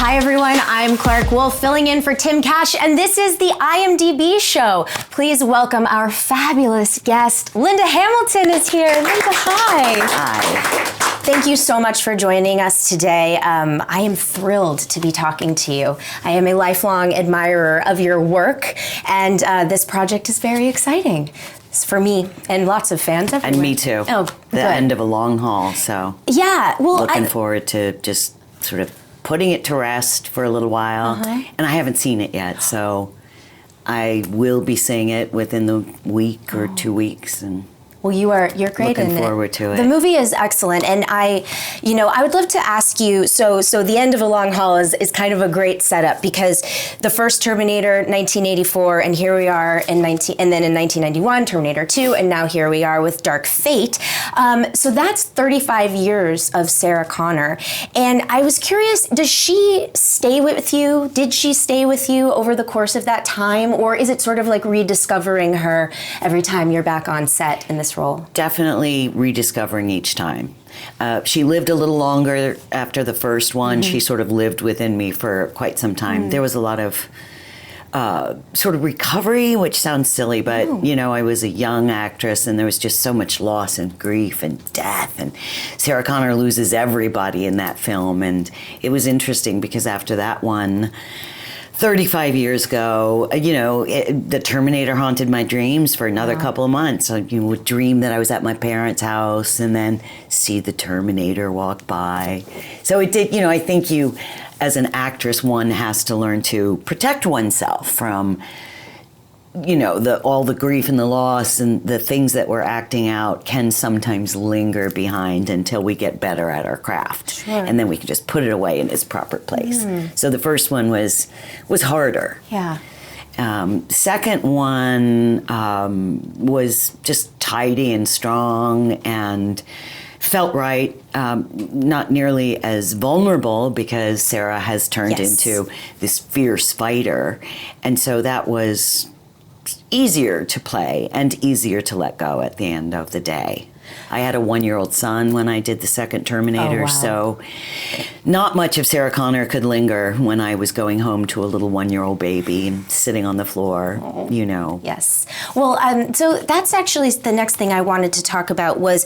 Hi everyone, I'm Clark Wolf filling in for Tim Cash, and this is the IMDb show. Please welcome our fabulous guest. Linda Hamilton is here. Linda, hi. Hi. Thank you so much for joining us today. I am thrilled to be talking to you. I am a lifelong admirer of your work, and this project is very exciting. It's for me and lots of fans everywhere. And me too. Oh, the good. end of a long haul, so yeah. Well, looking forward to just sort of putting it to rest for a little while. And I haven't seen it yet, so I will be seeing it within the week or 2 weeks. And well, you're great in it. Looking forward to it. The movie is excellent, and I would love to ask you. So the end of a long haul is kind of a great setup because the first Terminator, 1984, and here we are and then in 1991, Terminator 2, and now here we are with Dark Fate. So that's 35 years of Sarah Connor, and I was curious: does she stay with you? Did she stay with you over the course of that time, or is it sort of like rediscovering her every time you're back on set in this role? Definitely rediscovering each time. She lived a little longer after the first one. She sort of lived within me for quite some time. There was a lot of sort of recovery, which sounds silly, but I was a young actress and there was just so much loss and grief and death, and Sarah Connor loses everybody in that film. And it was interesting because after that one, 35 years ago, the Terminator haunted my dreams for another couple of months. I would dream that I was at my parents' house and then see the Terminator walk by. So it did, I think you, as an actress, one has to learn to protect oneself from, all the grief and the loss, and the things that we're acting out can sometimes linger behind until we get better at our craft. Sure. And then we can just put it away in its proper place. So the first one was harder. Yeah. Second one was just tidy and strong and felt right. Not nearly as vulnerable because Sarah has turned into this fierce fighter. And so that was easier to play and easier to let go at the end of the day. I had a 1-year-old son when I did the second Terminator, so not much of Sarah Connor could linger when I was going home to a little 1-year-old baby and sitting on the floor, Yes. Well, so that's actually the next thing I wanted to talk about was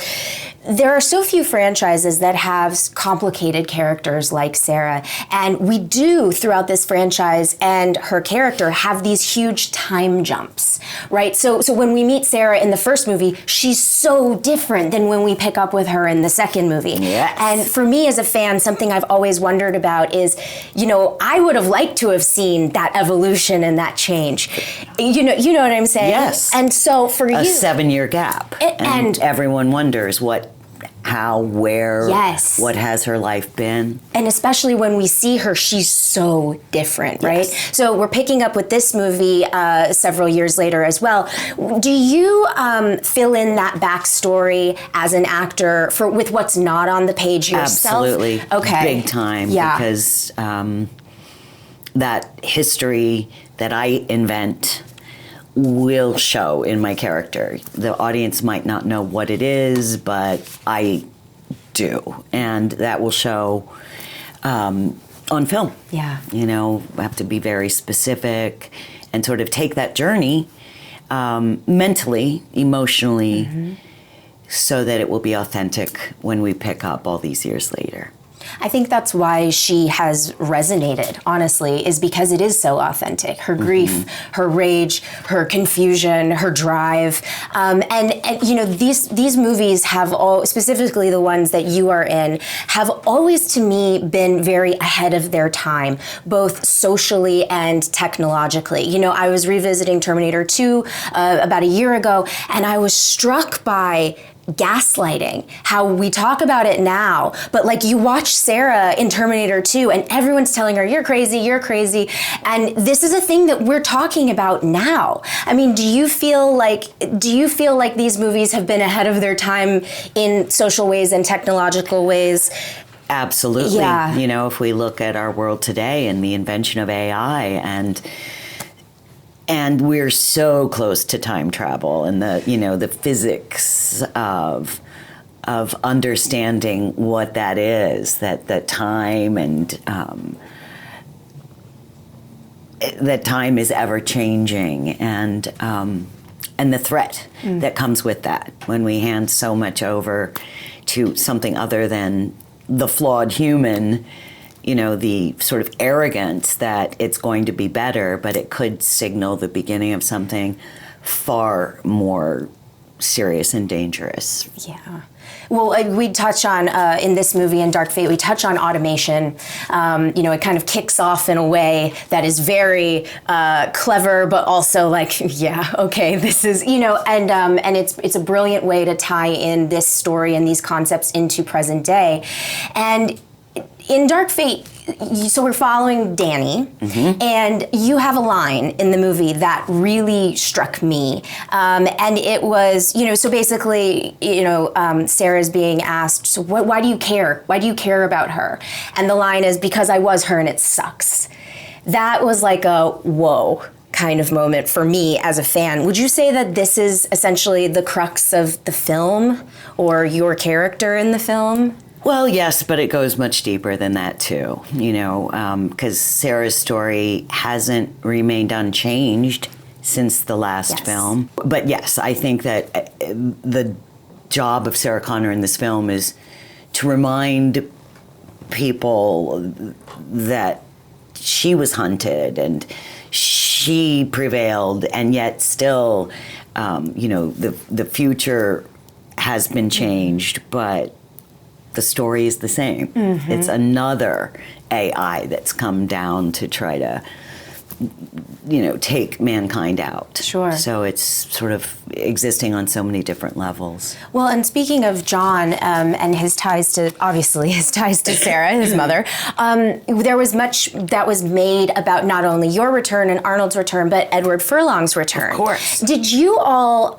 there are so few franchises that have complicated characters like Sarah, and we do throughout this franchise and her character have these huge time jumps, right? So when we meet Sarah in the first movie, she's so different than when we pick up with her in the second movie. Yes. And for me as a fan, something I've always wondered about is, I would have liked to have seen that evolution and that change. You know what I'm saying? Yes. And so for you, a 7-year gap. And everyone wonders how, where, what has her life been? And especially when we see her, she's so different, right? So we're picking up with this movie several years later as well. Do you fill in that backstory as an actor with what's not on the page yourself? Absolutely. Okay. Big time. Yeah. Because that history that I invent will show in my character. The audience might not know what it is, but I do. And that will show on film. Yeah. We have to be very specific and sort of take that journey mentally, emotionally, so that it will be authentic when we pick up all these years later. I think that's why she has resonated, honestly, is because it is so authentic. Her grief, her rage, her confusion, her drive. These movies have all, specifically the ones that you are in, have always to me been very ahead of their time, both socially and technologically. I was revisiting Terminator 2 about a year ago, and I was struck by gaslighting, how we talk about it now, but like you watch Sarah in Terminator 2 and everyone's telling her, you're crazy, and this is a thing that we're talking about now. I mean, do you feel like these movies have been ahead of their time in social ways and technological ways? Absolutely. Yeah. If we look at our world today and the invention of AI and we're so close to time travel and the physics of understanding what that is, that time and that time is ever changing, and the threat that comes with that when we hand so much over to something other than the flawed human. You know, the sort of arrogance that it's going to be better, but it could signal the beginning of something far more serious and dangerous. Yeah. Well, we touch on, in this movie, in Dark Fate, we touch on automation. You know, it kind of kicks off in a way that is very clever, but also like, yeah, okay, this is, you know, and it's a brilliant way to tie in this story and these concepts into present day. And in Dark Fate, so we're following Danny, and you have a line in the movie that really struck me. And it was, you know, so basically, you know, Sarah's being asked, so why do you care? Why do you care about her? And the line is, because I was her and it sucks. That was like a whoa kind of moment for me as a fan. Would you say that this is essentially the crux of the film or your character in the film? Well, yes, but it goes much deeper than that, too, you know, because Sarah's story hasn't remained unchanged since the last film. But yes, I think that the job of Sarah Connor in this film is to remind people that she was hunted and she prevailed, and yet still, you know, the future has been changed, but the story is the same. It's another AI that's come down to try to, you know, take mankind out. Sure. So it's sort of existing on so many different levels. Well, and speaking of John and his ties to, obviously, his ties to Sarah, his mother, there was much that was made about not only your return and Arnold's return, but Edward Furlong's return. Of course. Did you all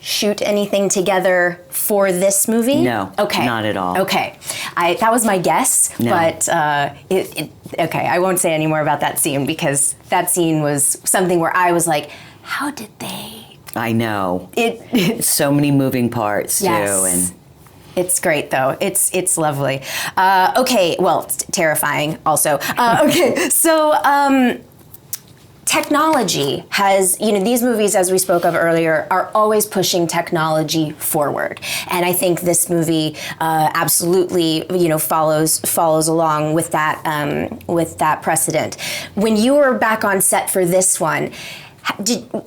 shoot anything together for this movie? No, okay, not at all. Okay, that was my guess, no. But okay, I won't say any more about that scene because that scene was something where I was like, how did they? I know. So many moving parts too, and it's great though. It's lovely. Okay, well, it's terrifying also. Okay, so. Technology has, you know, these movies, as we spoke of earlier, are always pushing technology forward. And I think this movie absolutely, you know, follows along with that precedent. When you were back on set for this one,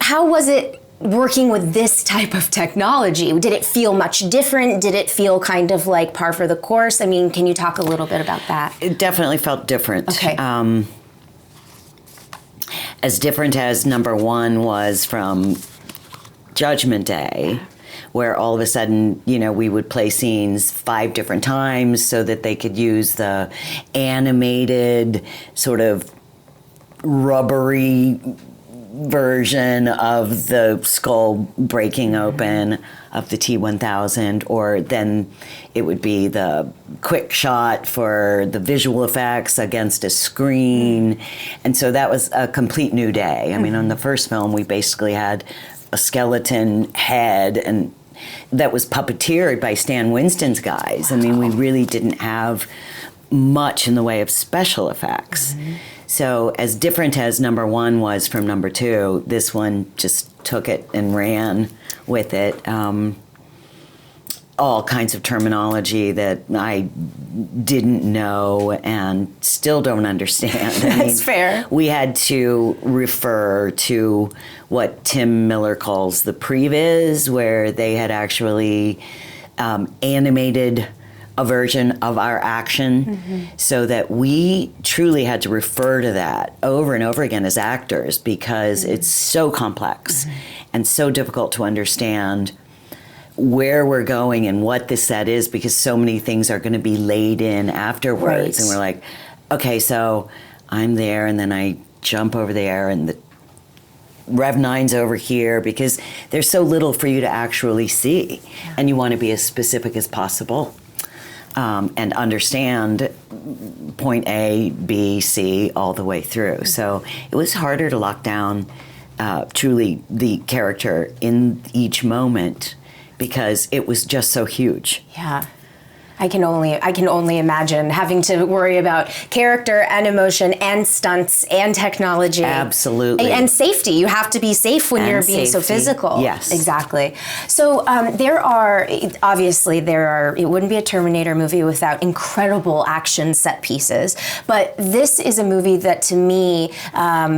how was it working with this type of technology? Did it feel much different? Did it feel kind of like par for the course? I mean, can you talk a little bit about that? It definitely felt different. Okay. As different as number one was from Judgment Day, where all of a sudden, you know, we would play scenes 5 different times so that they could use the animated sort of rubbery version of the skull breaking open of the T-1000, or then it would be the quick shot for the visual effects against a screen. And so that was a complete new day. I mean, on the first film, we basically had a skeleton head, and that was puppeteered by Stan Winston's guys. I mean, we really didn't have much in the way of special effects. So as different as number one was from number two, this one just took it and ran with it. All kinds of terminology that I didn't know and still don't understand. That's fair. We had to refer to what Tim Miller calls the previs, where they had actually animated a version of our action, so that we truly had to refer to that over and over again as actors, because it's so complex and so difficult to understand where we're going and what the set is, because so many things are going to be laid in afterwards. Right. And we're like, okay, so I'm there, and then I jump over there, and the Rev 9's over here, because there's so little for you to actually see, and you want to be as specific as possible. And understand point A, B, C all the way through. So it was harder to lock down truly the character in each moment, because it was just so huge. Yeah. I can only imagine having to worry about character and emotion and stunts and technology. Absolutely. And safety. You have to be safe when you're being so physical. Yes. Exactly. So it wouldn't be a Terminator movie without incredible action set pieces. But this is a movie that to me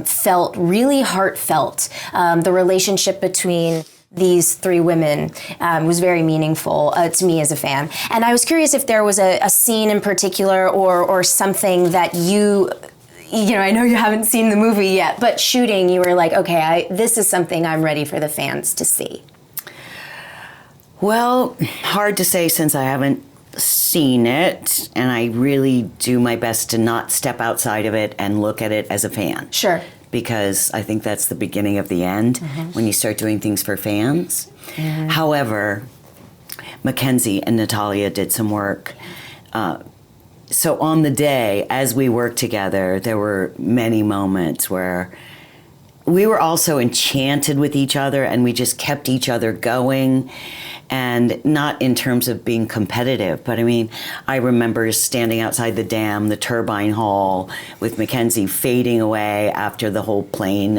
felt really heartfelt. The relationship between these three women was very meaningful to me as a fan. And I was curious if there was a scene in particular or something that I know you haven't seen the movie yet, but shooting, you were like, okay, this is something I'm ready for the fans to see. Well, hard to say since I haven't seen it, and I really do my best to not step outside of it and look at it as a fan. Sure. Because I think that's the beginning of the end when you start doing things for fans. However, Mackenzie and Natalia did some work. So on the day, as we worked together, there were many moments where we were also enchanted with each other and we just kept each other going. And not in terms of being competitive, but I mean, I remember standing outside the dam, the turbine hall, with Mackenzie fading away after the whole plane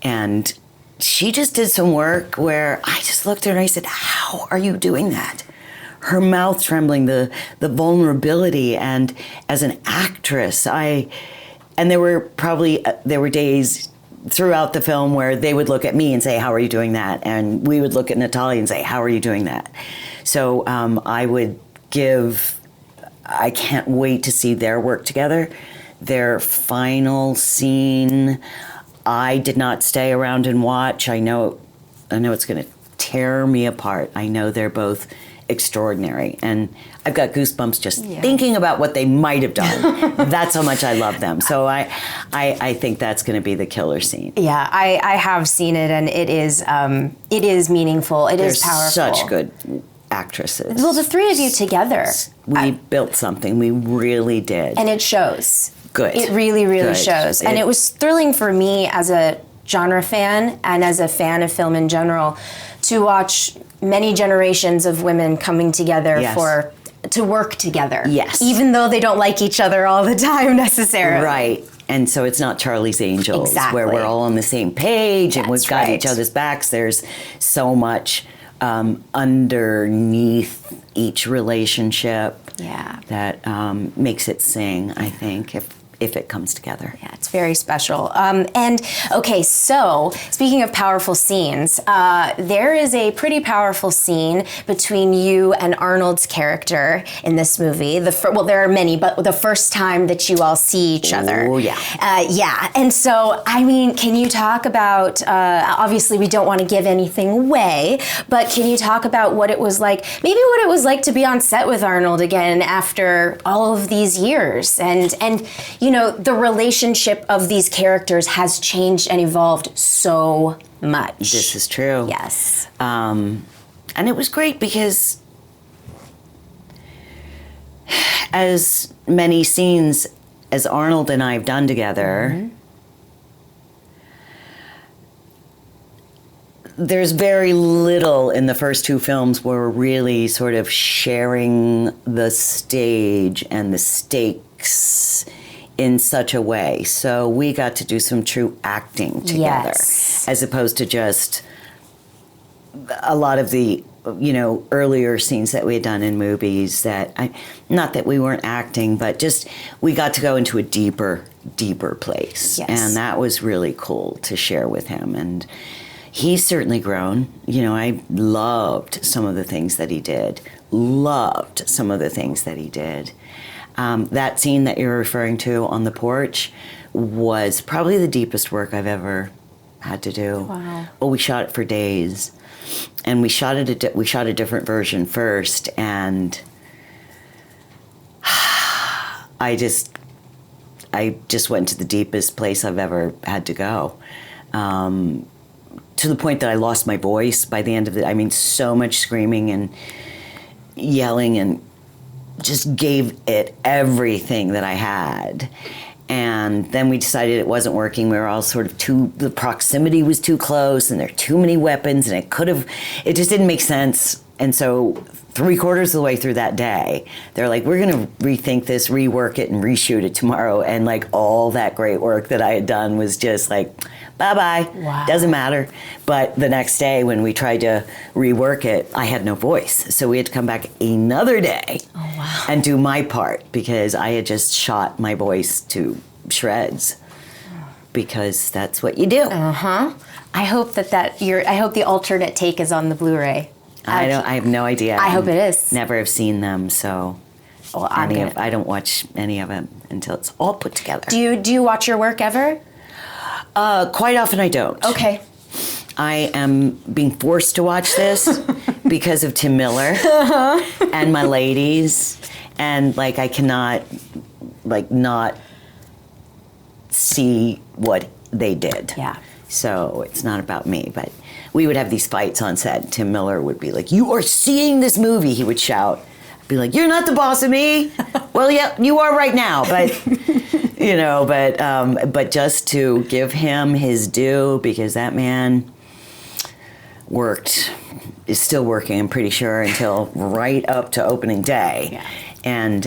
and she just did some work where I just looked at her and I said, how are you doing that? Her mouth trembling, the vulnerability, and as an actress, and there were days throughout the film where they would look at me and say, how are you doing that? And we would look at Natalia and say, how are you doing that? So I can't wait to see their work together. Their final scene, I did not stay around and watch. I know it's going to tear me apart. I know they're both extraordinary, and I've got goosebumps just thinking about what they might have done. That's how much I love them. So I think that's going to be the killer scene. Yeah, I have seen it, and it is meaningful. It is powerful. Such good actresses. Well, the three of you together, we built something. We really did, and it shows. Good. It really, really shows, and it was thrilling for me as a genre fan and as a fan of film in general to watch many generations of women coming together to work together. Yes. Even though they don't like each other all the time necessarily. Right. And so it's not Charlie's Angels, exactly, where we're all on the same page and That's we've got right. each other's backs. There's so much underneath each relationship that makes it sing, I think, if it comes together. Yeah, it's very special. And okay, so speaking of powerful scenes, there is a pretty powerful scene between you and Arnold's character in this movie. There are many, but the first time that you all see each other. Oh, yeah. Yeah, and so, I mean, can you talk about, obviously we don't want to give anything away, but can you talk about what it was like, maybe what it was like to be on set with Arnold again after all of these years, and the relationship of these characters has changed and evolved so much. This is true. Yes. And it was great because as many scenes as Arnold and I have done together, there's very little in the first two films where we're really sort of sharing the stage and the stakes in such a way. So we got to do some true acting together, as opposed to just a lot of the earlier scenes that we had done in movies not that we weren't acting, but just we got to go into a deeper place. Yes. And that was really cool to share with him. And he's certainly grown. I loved some of the things that he did. That scene that you're referring to on the porch was probably the deepest work I've ever had to do. Wow. Well, we shot it for days, and we shot a different version first, and I just went to the deepest place I've ever had to go, to the point that I lost my voice by the end of it. I mean, so much screaming and yelling, and just gave it everything that I had. And then we decided it wasn't working. We were all sort of the proximity was too close, and there are too many weapons, and it just didn't make sense. And so 3/4 of the way through that day, they're like, we're going to rethink this, rework it, and reshoot it tomorrow. And like all that great work that I had done was just like, bye-bye, Wow. doesn't matter. But the next day when we tried to rework it, I had no voice. So we had to come back another day and do my part because I had just shot my voice to shreds because that's what you do. Uh-huh. I hope I hope the alternate take is on the Blu-ray. I have no idea. I hope it is. Never have seen them, so Well, I don't watch any of it until it's all put together. Do you watch your work ever? Quite often I don't. Okay. I am being forced to watch this because of Tim Miller and my ladies, and like I cannot like not see what they did. Yeah. So it's not about me, but we would have these fights on set. Tim Miller would be like, "You are seeing this movie," he would shout. I'd be like, "You're not the boss of me." Well, yeah, you are right now, but but just to give him his due because that man is still working, I'm pretty sure, until right up to opening day. Yeah. And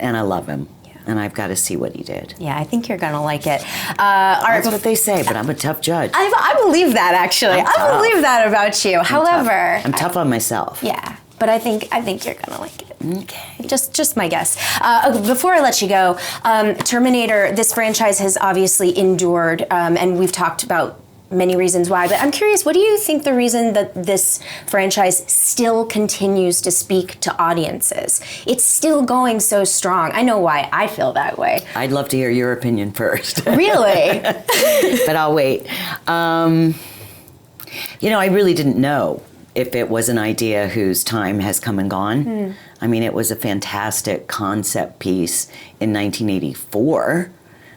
I love him. And I've got to see what he did. Yeah, I think you're going to like it. That's what they say, but I'm a tough judge. I believe that, actually. I believe that about you. However... I'm tough on myself. Yeah, but I think you're going to like it. Okay. Just my guess. Before I let you go, Terminator, this franchise has obviously endured, and we've talked about many reasons why, but I'm curious, what do you think the reason that this franchise still continues to speak to audiences? It's still going so strong. I know why I feel that way. I'd love to hear your opinion first. Really? But I'll wait. I really didn't know if it was an idea whose time has come and gone. I mean, it was a fantastic concept piece in 1984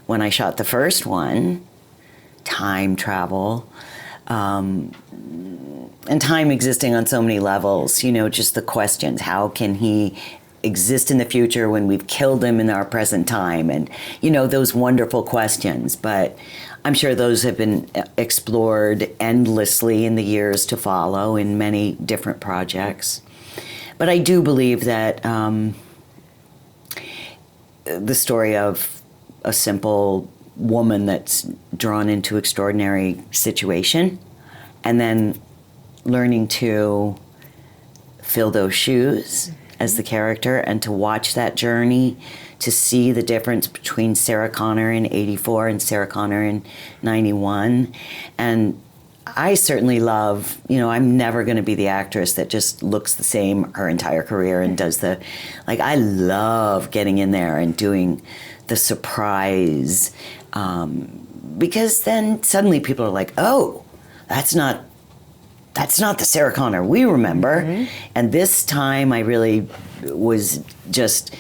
when I shot the first one. Time travel, and time existing on so many levels, just the questions. How can he exist in the future when we've killed him in our present time? And, those wonderful questions. But I'm sure those have been explored endlessly in the years to follow in many different projects. But I do believe that the story of a simple woman that's drawn into extraordinary situation and then learning to fill those shoes as the character and to watch that journey, to see the difference between Sarah Connor in 84 and Sarah Connor in 91. And I certainly love, I'm never going to be the actress that just looks the same her entire career and does I love getting in there and doing the surprise, because then suddenly people are like, oh, that's not the Sarah Connor we remember. Mm-hmm. And this time I really was just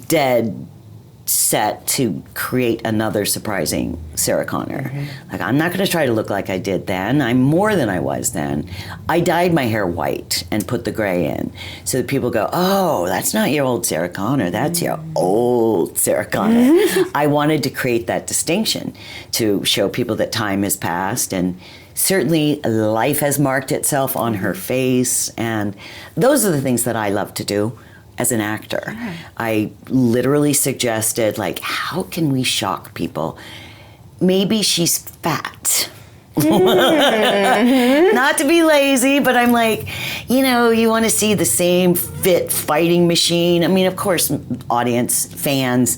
dead set to create another surprising Sarah Connor. Mm-hmm. I'm not going to try to look like I did then. I'm more than I was then. I dyed my hair white and put the gray in so that people go, oh, that's not your old Sarah Connor. That's your old Sarah Connor. Mm-hmm. I wanted to create that distinction to show people that time has passed and certainly life has marked itself on her face. And those are the things that I love to do as an actor. Sure. I literally suggested, how can we shock people? Maybe she's fat. Mm-hmm. Not to be lazy, but I'm you want to see the same fit fighting machine. I mean, of course, audience, fans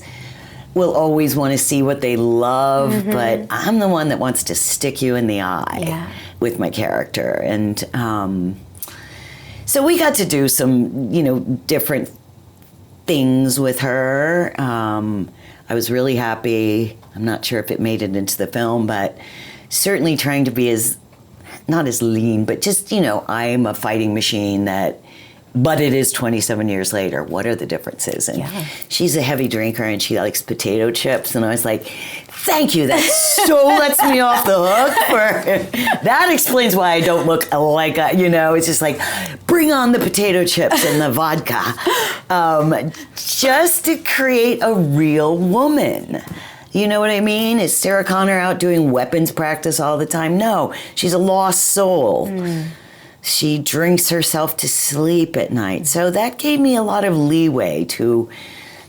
will always want to see what they love, mm-hmm. but I'm the one that wants to stick you in the eye with my character. And so we got to do some, different things with her. I was really happy. I'm not sure if it made it into the film, but certainly trying to be not as lean, but just, I'm a fighting machine but it is 27 years later. What are the differences? And she's a heavy drinker and she likes potato chips. And I was like, thank you. That so lets me off the hook. That explains why I don't look like, it's just bring on the potato chips and the vodka. Just to create a real woman. You know what I mean? Is Sarah Connor out doing weapons practice all the time? No, she's a lost soul. She drinks herself to sleep at night. So that gave me a lot of leeway to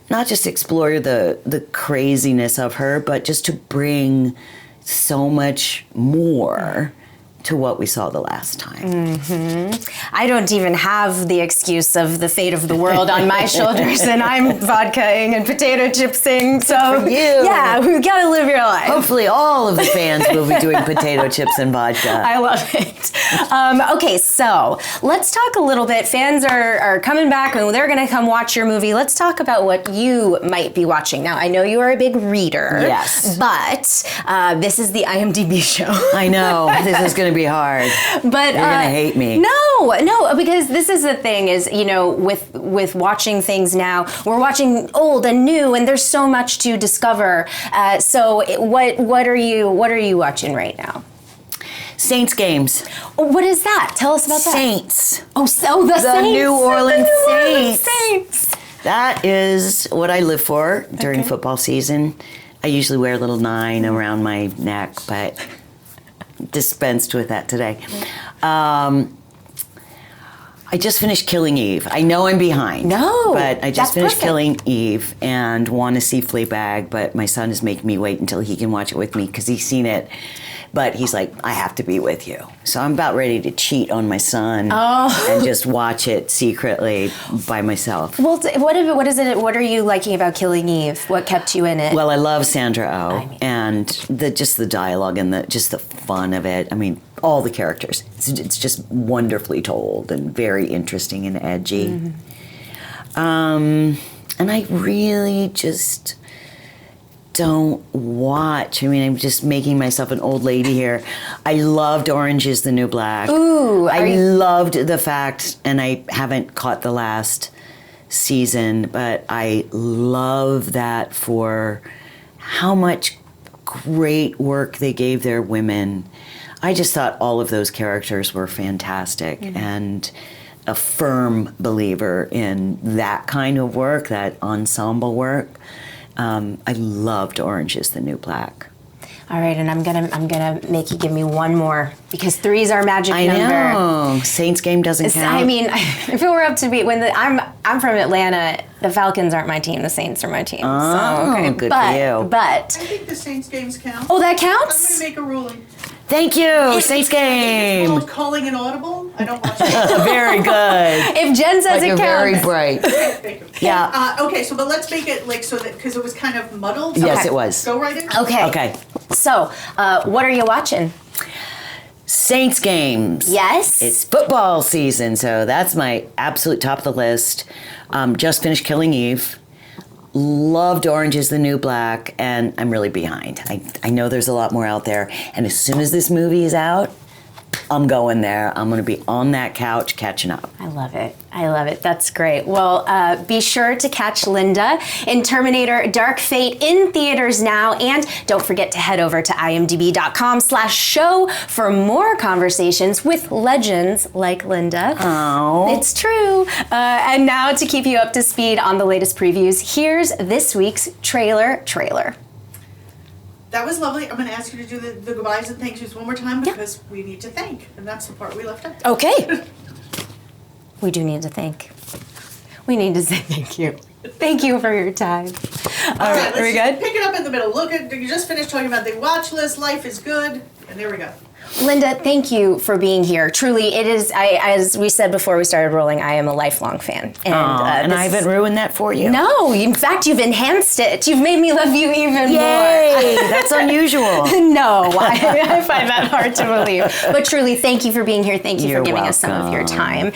not just explore the craziness of her, but just to bring so much more to what we saw the last time. I don't even have the excuse of the fate of the world on my shoulders, and I'm vodka-ing and potato chipsing. So for you. Yeah, we gotta live your life. Hopefully all of the fans will be doing potato chips and vodka. I love it. Okay, so let's talk a little bit. Fans are coming back and they're gonna come watch your movie. Let's talk about what you might be watching. Now, I know you are a big reader. Yes. But this is the IMDb show. I know, this is gonna be hard. But you're gonna hate me. No, because this is the thing is, with watching things now, we're watching old and new, and there's so much to discover. So what are you watching right now? Saints games. What is that? Tell us about that. Saints. The Saints. New Orleans Saints. Saints. That is what I live for during football season. I usually wear a little 9 around my neck, but dispensed with that today. I just finished Killing Eve. I know I'm behind. No, but I just finished perfect. Killing Eve and want to see Fleabag, but my son is making me wait until he can watch it with me because he's seen it. But he's like, I have to be with you. So I'm about ready to cheat on my son and just watch it secretly by myself. Well, what is it? What are you liking about Killing Eve? What kept you in it? Well, I love Sandra Oh and the dialogue and the fun of it. I mean, all the characters. It's just wonderfully told and very interesting and edgy. And I really just don't watch. I mean, I'm just making myself an old lady here. I loved Orange is the New Black. Ooh, I loved the fact, and I haven't caught the last season, but I love that for how much great work they gave their women. I just thought all of those characters were fantastic and a firm believer in that kind of work, that ensemble work. I loved Orange is the New Black. All right, and I'm gonna make you give me one more because 3 is our magic number. I know. Saints game doesn't count. I mean, if it were up to me, I'm from Atlanta, the Falcons aren't my team, the Saints are my team. Oh, so, okay. good for you. But I think the Saints games count. oh, that I'm counts. going to make a ruling. Thank you, Saints It's game. called calling an audible. I don't watch it. Very good. If Jen says But it you're counts, very bright. Thank you. Yeah. Okay, so but let's make it like so that because it was kind of muddled. Yes, Okay. it was. Go right in. Okay. Okay. So, what are you watching? Saints games. Yes. It's football season, so that's my absolute top of the list. Just finished Killing Eve. Loved Orange is the New Black, and I'm really behind. I know there's a lot more out there, and as soon as this movie is out, I'm going there. I'm going to be on that couch catching up. I love it. I love it. That's great. Well, be sure to catch Linda in Terminator Dark Fate in theaters now. And don't forget to head over to imdb.com/show for more conversations with legends like Linda. Oh. It's true. And now to keep you up to speed on the latest previews, here's this week's trailer. That was lovely. I'm going to ask you to do the goodbyes and thank yous one more time because we need to thank, and that's the part we left out. Okay. We do need to thank. We need to say thank you. Thank you for your time. All right, let's are we just good? pick it up in the middle. Look, you just finished talking about the watch list. Life is good, and there we go. Linda, thank you for being here. Truly, it is, as we said before we started rolling, I am a lifelong fan. And I haven't ruined that for you. No, in fact, you've enhanced it. You've made me love you even Yay! That's unusual. more. No, I find that hard to believe. But truly, thank you for being here. Thank you You're for giving us some of your welcome. time.